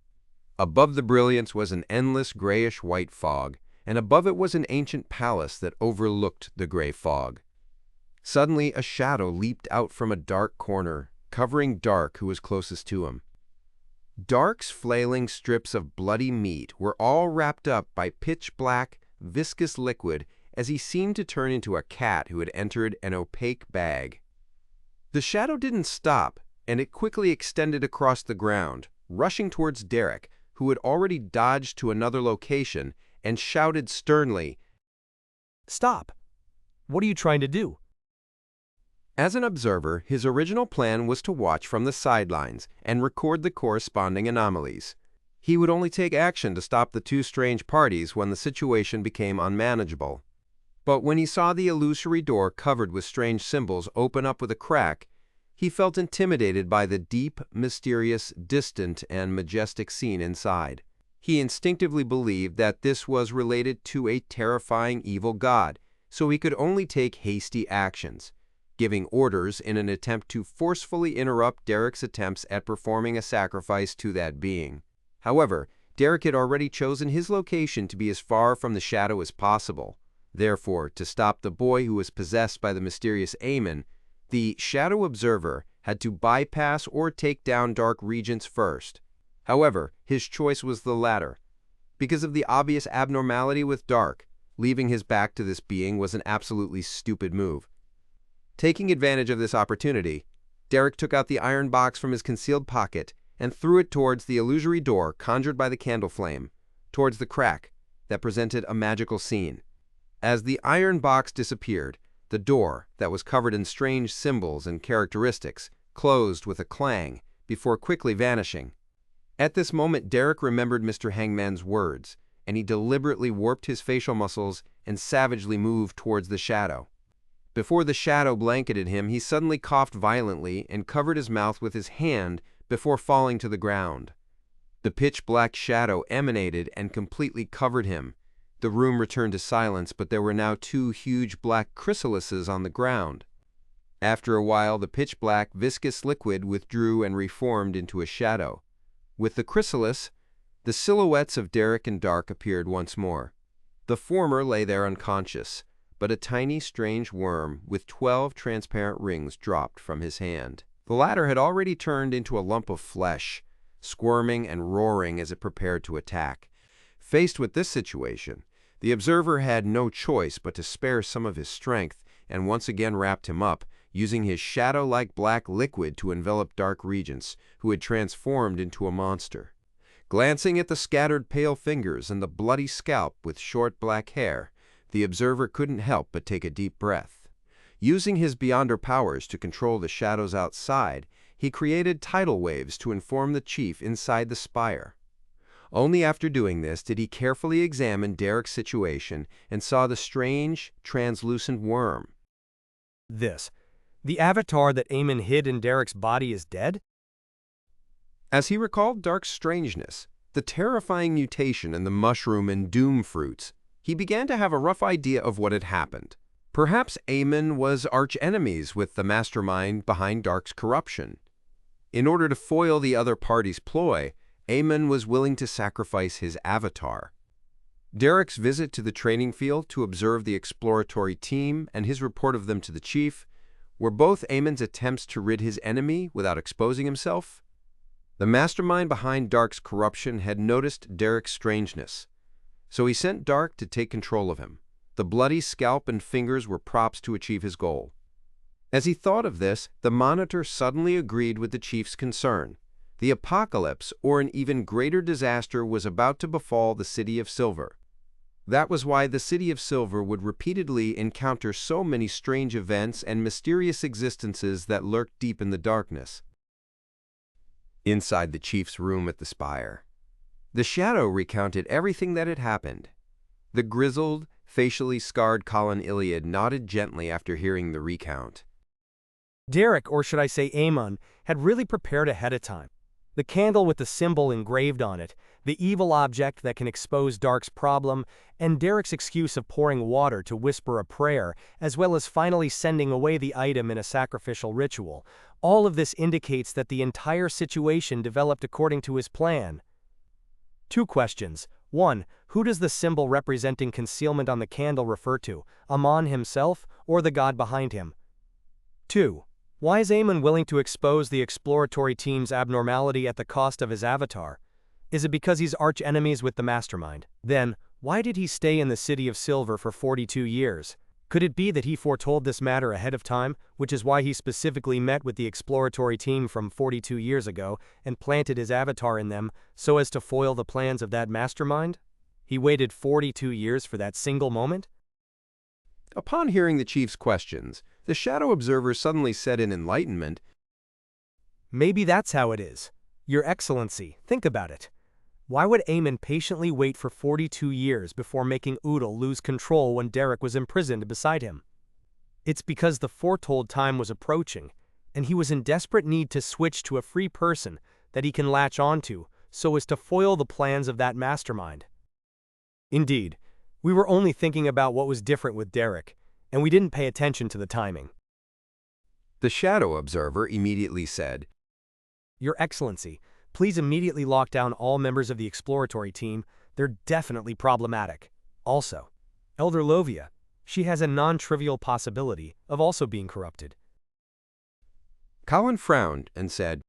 Above the brilliance was an endless grayish-white fog, and above it was an ancient palace that overlooked the gray fog. Suddenly, a shadow leaped out from a dark corner, covering Dark, who was closest to him. Dark's flailing strips of bloody meat were all wrapped up by pitch-black, viscous liquid as he seemed to turn into a cat who had entered an opaque bag. The shadow didn't stop, and it quickly extended across the ground, rushing towards Derek, who had already dodged to another location, and shouted sternly, Stop! What are you trying to do? As an observer, his original plan was to watch from the sidelines and record the corresponding anomalies. He would only take action to stop the 2 strange parties when the situation became unmanageable. But when he saw the illusory door covered with strange symbols open up with a crack, he felt intimidated by the deep, mysterious, distant, and majestic scene inside. He instinctively believed that this was related to a terrifying evil god, so he could only take hasty actions, giving orders in an attempt to forcefully interrupt Derek's attempts at performing a sacrifice to that being. However, Derek had already chosen his location to be as far from the shadow as possible. Therefore, to stop the boy who was possessed by the mysterious Amon, the shadow observer had to bypass or take down Dark Regents first. However, his choice was the latter. Because of the obvious abnormality with Dark, leaving his back to this being was an absolutely stupid move. Taking advantage of this opportunity, Derek took out the iron box from his concealed pocket and threw it towards the illusory door conjured by the candle flame, towards the crack that presented a magical scene. As the iron box disappeared, the door, that was covered in strange symbols and characteristics, closed with a clang before quickly vanishing. At this moment, Derek remembered Mr. Hangman's words, and he deliberately warped his facial muscles and savagely moved towards the shadow. Before the shadow blanketed him, he suddenly coughed violently and covered his mouth with his hand before falling to the ground. The pitch-black shadow emanated and completely covered him. The room returned to silence, but there were now 2 huge black chrysalises on the ground. After a while, the pitch-black, viscous liquid withdrew and reformed into a shadow. With the chrysalis, the silhouettes of Derek and Dark appeared once more. The former lay there unconscious, but a tiny, strange worm with 12 transparent rings dropped from his hand. The latter had already turned into a lump of flesh, squirming and roaring as it prepared to attack. Faced with this situation, the observer had no choice but to spare some of his strength and once again wrapped him up, using his shadow-like black liquid to envelop Dark Regents, who had transformed into a monster. Glancing at the scattered pale fingers and the bloody scalp with short black hair, the observer couldn't help but take a deep breath. Using his Beyonder powers to control the shadows outside, he created tidal waves to inform the chief inside the spire. Only after doing this did he carefully examine Derek's situation and saw the strange, translucent worm. The avatar that Amon hid in Derek's body is dead? As he recalled Dark's strangeness, the terrifying mutation in the mushroom and doom fruits, he began to have a rough idea of what had happened. Perhaps Amon was arch-enemies with the mastermind behind Dark's corruption. In order to foil the other party's ploy, Amon was willing to sacrifice his avatar. Derek's visit to the training field to observe the exploratory team and his report of them to the chief were both Amon's attempts to rid his enemy without exposing himself. The mastermind behind Dark's corruption had noticed Derek's strangeness, so he sent Dark to take control of him. The bloody scalp and fingers were props to achieve his goal. As he thought of this, the monitor suddenly agreed with the chief's concern. The apocalypse, or an even greater disaster, was about to befall the City of Silver. That was why the City of Silver would repeatedly encounter so many strange events and mysterious existences that lurked deep in the darkness. Inside the chief's room at the spire, the shadow recounted everything that had happened. The grizzled, facially scarred Colin Iliad nodded gently after hearing the recount. Derek, or should I say Amon, had really prepared ahead of time. The candle with the symbol engraved on it, the evil object that can expose Dark's problem, and Derek's excuse of pouring water to whisper a prayer, as well as finally sending away the item in a sacrificial ritual. All of this indicates that the entire situation developed according to his plan. 2 questions. 1. Who does the symbol representing concealment on the candle refer to, Amon himself or the god behind him? 2. Why is Amon willing to expose the exploratory team's abnormality at the cost of his avatar? Is it because he's arch-enemies with the mastermind? Then, why did he stay in the City of Silver for 42 years? Could it be that he foretold this matter ahead of time, which is why he specifically met with the exploratory team from 42 years ago and planted his avatar in them so as to foil the plans of that mastermind? He waited 42 years for that single moment? Upon hearing the chief's questions, the shadow observer suddenly said in enlightenment, Maybe that's how it is. Your Excellency, think about it. Why would Amon patiently wait for 42 years before making Udall lose control when Derek was imprisoned beside him? It's because the foretold time was approaching, and he was in desperate need to switch to a free person that he can latch onto so as to foil the plans of that mastermind. Indeed, we were only thinking about what was different with Derek, and we didn't pay attention to the timing. The shadow observer immediately said, Your Excellency, please immediately lock down all members of the exploratory team. They're definitely problematic. Also, Elder Lovia, she has a non-trivial possibility of also being corrupted. Colin frowned and said,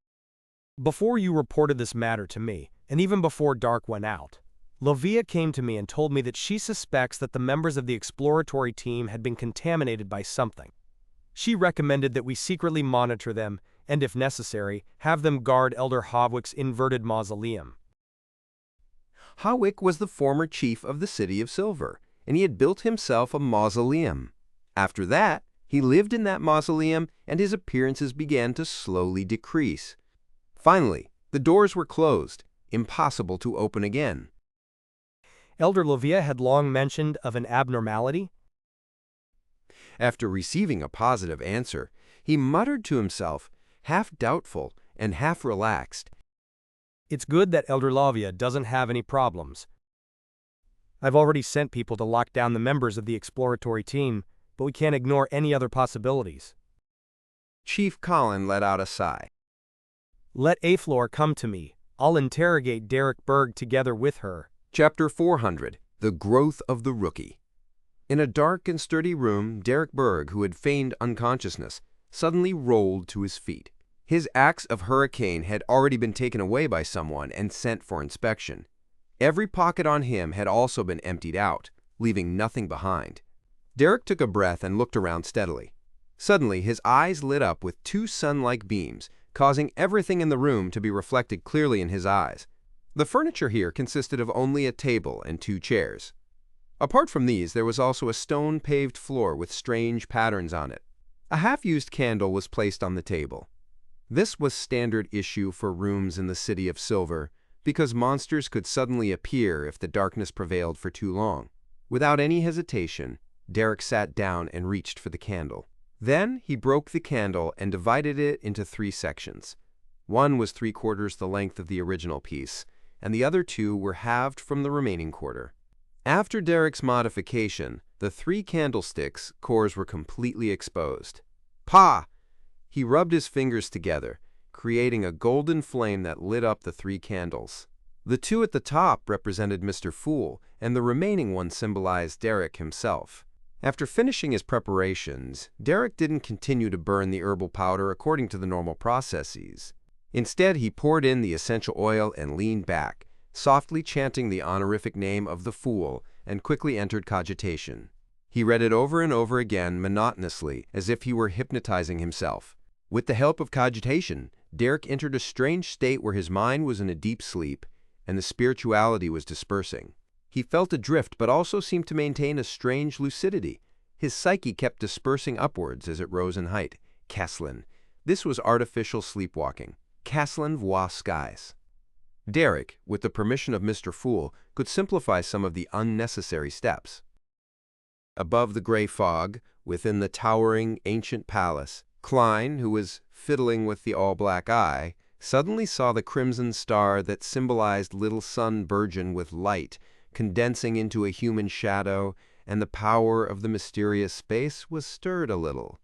Before you reported this matter to me, and even before Dark went out, Lovia came to me and told me that she suspects that the members of the exploratory team had been contaminated by something. She recommended that we secretly monitor them and, if necessary, have them guard Elder Hawick's inverted mausoleum. Hawick was the former chief of the City of Silver, and he had built himself a mausoleum. After that, he lived in that mausoleum, and his appearances began to slowly decrease. Finally, the doors were closed, impossible to open again. Elder Lovia had long mentioned of an abnormality. After receiving a positive answer, he muttered to himself, half doubtful and half relaxed, It's good that Elder Lovia doesn't have any problems. I've already sent people to lock down the members of the exploratory team, but we can't ignore any other possibilities. Chief Colin let out a sigh. Let Aflor come to me. I'll interrogate Derek Berg together with her. Chapter 400, The Growth of the Rookie. In a dark and sturdy room, Derek Berg, who had feigned unconsciousness, suddenly rolled to his feet. His axe of hurricane had already been taken away by someone and sent for inspection. Every pocket on him had also been emptied out, leaving nothing behind. Derek took a breath and looked around steadily. Suddenly, his eyes lit up with 2 sun-like beams, causing everything in the room to be reflected clearly in his eyes. The furniture here consisted of only a table and 2 chairs. Apart from these, there was also a stone-paved floor with strange patterns on it. A half-used candle was placed on the table. This was standard issue for rooms in the City of Silver, because monsters could suddenly appear if the darkness prevailed for too long. Without any hesitation, Derek sat down and reached for the candle. Then he broke the candle and divided it into 3 sections. One was 3/4 the length of the original piece, and the other 2 were halved from the remaining quarter. After Derek's modification, the 3 candlesticks' cores were completely exposed. Pah! He rubbed his fingers together, creating a golden flame that lit up the 3 candles. The 2 at the top represented Mr. Fool, and the remaining one symbolized Derek himself. After finishing his preparations, Derek didn't continue to burn the herbal powder according to the normal processes. Instead, he poured in the essential oil and leaned back, softly chanting the honorific name of the Fool, and quickly entered cogitation. He read it over and over again monotonously, as if he were hypnotizing himself. With the help of cogitation, Derek entered a strange state where his mind was in a deep sleep, and the spirituality was dispersing. He felt adrift, but also seemed to maintain a strange lucidity. His psyche kept dispersing upwards as it rose in height. Kesslin. This was artificial sleepwalking. Kesslin voix skies. Derek, with the permission of Mr. Fool, could simplify some of the unnecessary steps. Above the gray fog, within the towering ancient palace, Klein, who was fiddling with the all-black eye, suddenly saw the crimson star that symbolized little sun burgeon with light, condensing into a human shadow, and the power of the mysterious space was stirred a little.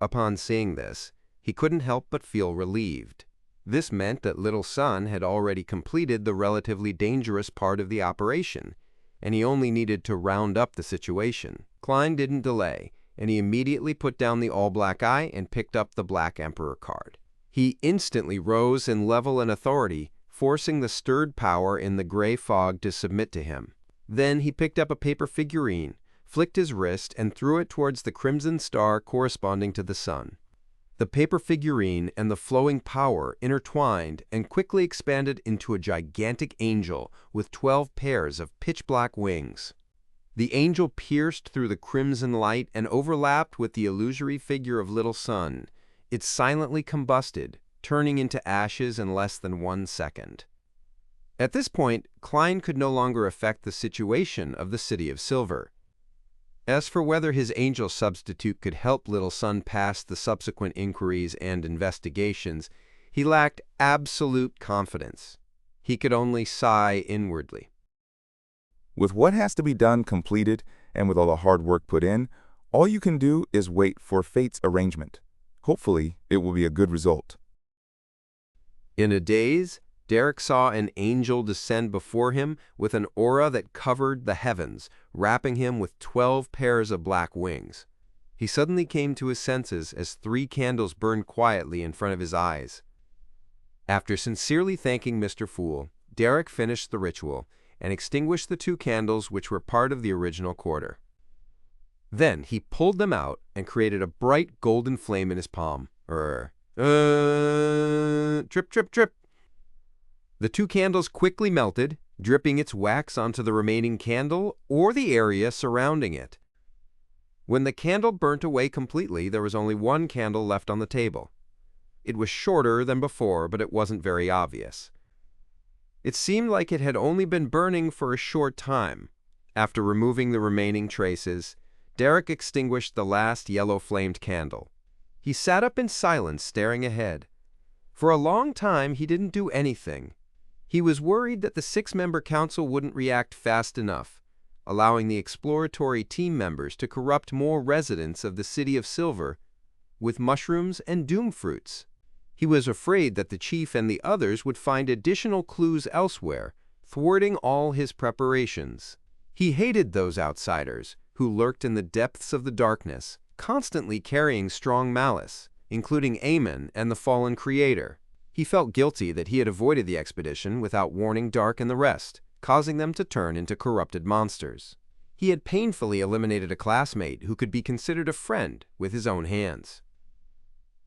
Upon seeing this, he couldn't help but feel relieved. This meant that Little Sun had already completed the relatively dangerous part of the operation, and he only needed to round up the situation. Klein didn't delay, and he immediately put down the all-black eye and picked up the Black Emperor card. He instantly rose in level and authority, forcing the stirred power in the gray fog to submit to him. Then he picked up a paper figurine, flicked his wrist, and threw it towards the crimson star corresponding to the sun. The paper figurine and the flowing power intertwined and quickly expanded into a gigantic angel with 12 pairs of pitch-black wings. The angel pierced through the crimson light and overlapped with the illusory figure of Little Sun. It silently combusted, turning into ashes in less than 1 second. At this point, Klein could no longer affect the situation of the City of Silver. As for whether his angel substitute could help Little Sun pass the subsequent inquiries and investigations, he lacked absolute confidence. He could only sigh inwardly. With what has to be done completed, and with all the hard work put in, all you can do is wait for fate's arrangement. Hopefully, it will be a good result. In a daze, Derek saw an angel descend before him with an aura that covered the heavens, wrapping him with 12 pairs of black wings. He suddenly came to his senses as 3 candles burned quietly in front of his eyes. After sincerely thanking Mr. Fool, Derek finished the ritual and extinguished the 2 candles which were part of the original quarter. Then he pulled them out and created a bright golden flame in his palm. Trip, trip, trip. The 2 candles quickly melted, dripping its wax onto the remaining candle or the area surrounding it. When the candle burnt away completely, there was only 1 candle left on the table. It was shorter than before, but it wasn't very obvious. It seemed like it had only been burning for a short time. After removing the remaining traces, Derek extinguished the last yellow-flamed candle. He sat up in silence, staring ahead. For a long time, he didn't do anything. He was worried that the 6-member council wouldn't react fast enough, allowing the exploratory team members to corrupt more residents of the City of Silver with mushrooms and doom fruits. He was afraid that the chief and the others would find additional clues elsewhere, thwarting all his preparations. He hated those outsiders who lurked in the depths of the darkness, constantly carrying strong malice, including Aemon and the fallen creator. He felt guilty that he had avoided the expedition without warning Dark and the rest, causing them to turn into corrupted monsters. He had painfully eliminated a classmate who could be considered a friend with his own hands.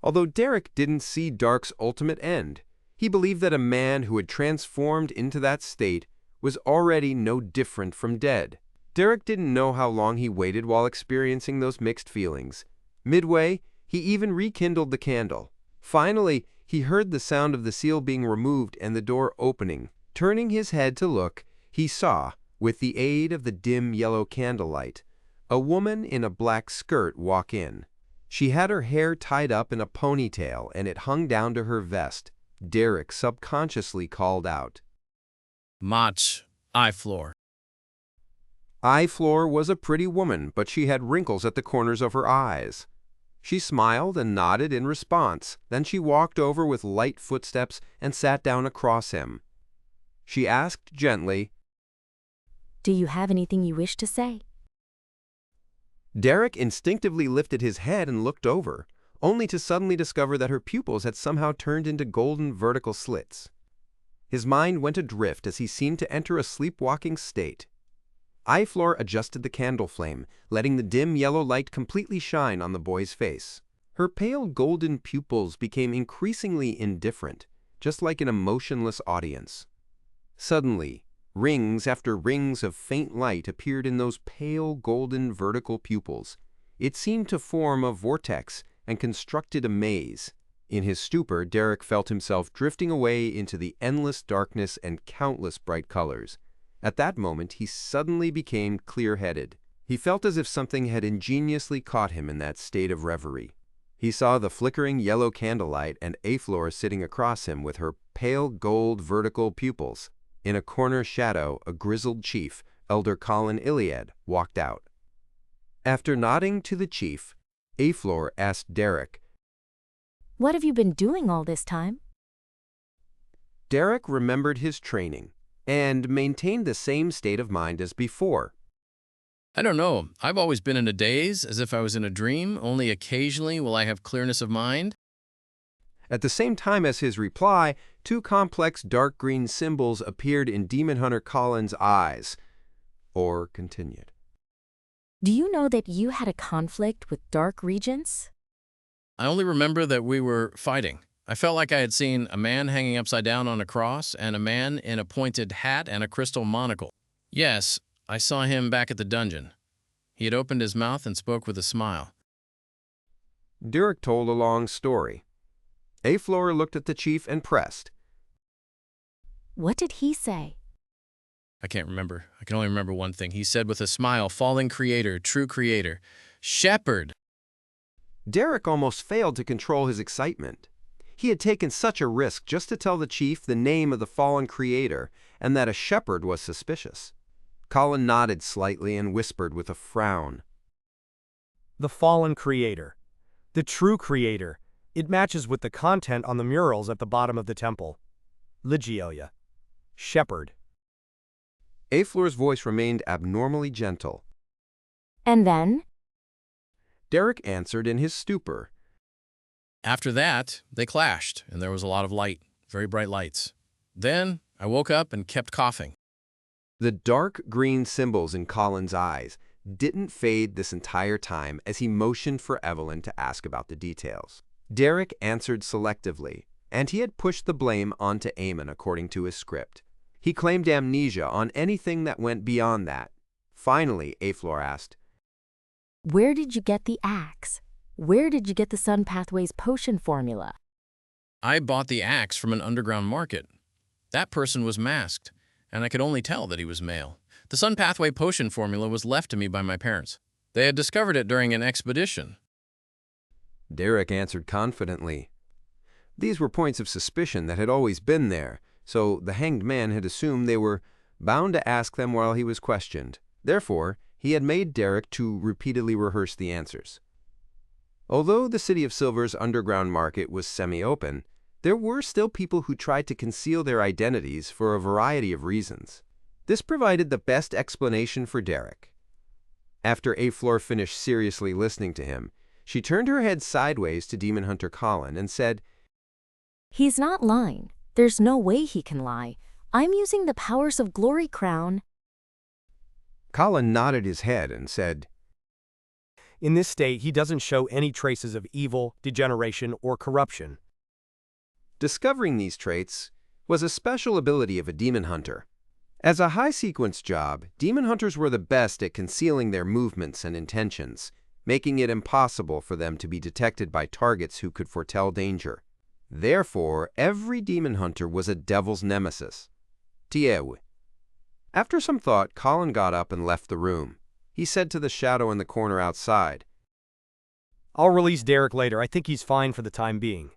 Although Derek didn't see Dark's ultimate end, he believed that a man who had transformed into that state was already no different from dead. Derek didn't know how long he waited while experiencing those mixed feelings. Midway, he even rekindled the candle. Finally, he heard the sound of the seal being removed and the door opening. Turning his head to look, he saw, with the aid of the dim yellow candlelight, a woman in a black skirt walk in. She had her hair tied up in a ponytail and it hung down to her vest. Derek subconsciously called out, Mach, Eyefloor. Eyefloor was a pretty woman, but she had wrinkles at the corners of her eyes. She smiled and nodded in response. Then she walked over with light footsteps and sat down across him. She asked gently, Do you have anything you wish to say? Derek instinctively lifted his head and looked over, only to suddenly discover that her pupils had somehow turned into golden vertical slits. His mind went adrift as he seemed to enter a sleepwalking state. Eyefloor adjusted the candle flame, letting the dim yellow light completely shine on the boy's face. Her pale golden pupils became increasingly indifferent, just like an emotionless audience. Suddenly, rings after rings of faint light appeared in those pale golden vertical pupils. It seemed to form a vortex and constructed a maze. In his stupor, Derek felt himself drifting away into the endless darkness and countless bright colors. At that moment, he suddenly became clear-headed. He felt as if something had ingeniously caught him in that state of reverie. He saw the flickering yellow candlelight and Aflor sitting across him with her pale gold vertical pupils. In a corner shadow, a grizzled chief, Elder Colin Iliad, walked out. After nodding to the chief, Aflor asked Derek, What have you been doing all this time? Derek remembered his training and maintained the same state of mind as before. I don't know. I've always been in a daze, as if I was in a dream. Only occasionally will I have clearness of mind. At the same time as his reply, two complex dark green symbols appeared in Demon Hunter Colin's eyes. Or continued. Do you know that you had a conflict with Dark Regents? I only remember that we were fighting. I felt like I had seen a man hanging upside down on a cross and a man in a pointed hat and a crystal monocle. Yes, I saw him back at the dungeon. He had opened his mouth and spoke with a smile. Derek told a long story. Aflor looked at the chief and pressed. What did he say? I can't remember. I can only remember one thing. He said with a smile, fallen creator, true creator, shepherd. Derek almost failed to control his excitement. He had taken such a risk just to tell the chief the name of the fallen creator and that a shepherd was suspicious. Colin nodded slightly and whispered with a frown. The fallen creator. The true creator. It matches with the content on the murals at the bottom of the temple. Ligioia. Shepherd. Aflor's voice remained abnormally gentle. And then? Derek answered in his stupor. After that, they clashed, and there was a lot of light, very bright lights. Then I woke up and kept coughing. The dark green symbols in Colin's eyes didn't fade this entire time as he motioned for Evelyn to ask about the details. Derek answered selectively, and he had pushed the blame onto Eamon according to his script. He claimed amnesia on anything that went beyond that. Finally, Aflor asked, Where did you get the axe? Where did you get the Sun Pathways potion formula? I bought the axe from an underground market. That person was masked, and I could only tell that he was male. The Sun Pathway potion formula was left to me by my parents. They had discovered it during an expedition. Derek answered confidently. These were points of suspicion that had always been there, so the hanged man had assumed they were bound to ask them while he was questioned. Therefore, he had made Derek to repeatedly rehearse the answers. Although the City of Silver's underground market was semi-open, there were still people who tried to conceal their identities for a variety of reasons. This provided the best explanation for Derek. After Aflor finished seriously listening to him, she turned her head sideways to Demon Hunter Colin and said, He's not lying. There's no way he can lie. I'm using the powers of Glory Crown. Colin nodded his head and said, In this state, he doesn't show any traces of evil, degeneration, or corruption. Discovering these traits was a special ability of a demon hunter. As a high-sequence job, demon hunters were the best at concealing their movements and intentions, making it impossible for them to be detected by targets who could foretell danger. Therefore, every demon hunter was a devil's nemesis. Tiewe. After some thought, Colin got up and left the room. He said to the shadow in the corner outside, I'll release Derek later. I think he's fine for the time being.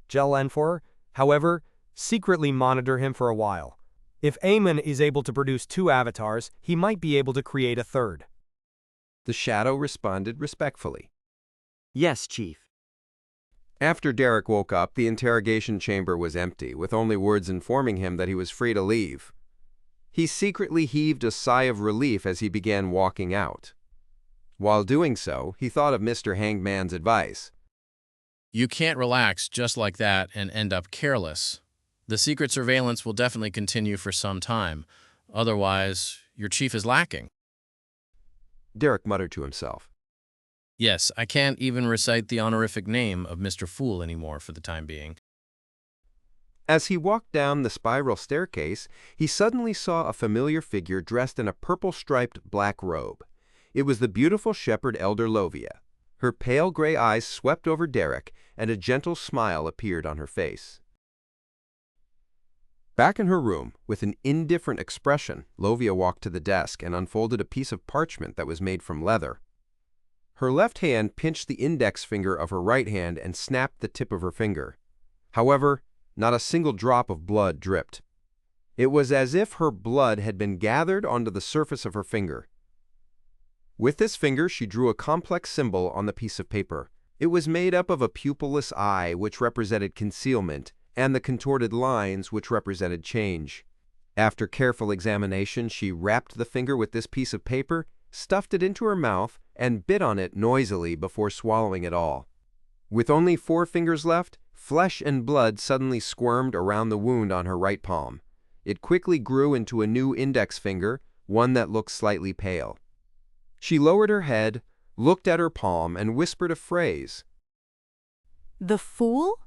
Gel Enfor, however, secretly monitor him for a while. If Eamon is able to produce 2 avatars, he might be able to create a third. The shadow responded respectfully. Yes, Chief. After Derek woke up, the interrogation chamber was empty, with only words informing him that he was free to leave. He secretly heaved a sigh of relief as he began walking out. While doing so, he thought of Mr. Hangman's advice. You can't relax just like that and end up careless. The secret surveillance will definitely continue for some time. Otherwise, your chief is lacking. Derek muttered to himself. Yes, I can't even recite the honorific name of Mr. Fool anymore for the time being. As he walked down the spiral staircase, he suddenly saw a familiar figure dressed in a purple-striped black robe. It was the beautiful shepherd Elder Lovia. Her pale gray eyes swept over Derek, and a gentle smile appeared on her face. Back in her room, with an indifferent expression, Lovia walked to the desk and unfolded a piece of parchment that was made from leather. Her left hand pinched the index finger of her right hand and snapped the tip of her finger. However, not a single drop of blood dripped. It was as if her blood had been gathered onto the surface of her finger. With this finger, she drew a complex symbol on the piece of paper. It was made up of a pupilless eye, which represented concealment, and the contorted lines, which represented change. After careful examination, she wrapped the finger with this piece of paper, stuffed it into her mouth, and bit on it noisily before swallowing it all. With only 4 fingers left, flesh and blood suddenly squirmed around the wound on her right palm. It quickly grew into a new index finger, one that looked slightly pale. She lowered her head, looked at her palm, and whispered a phrase. The fool?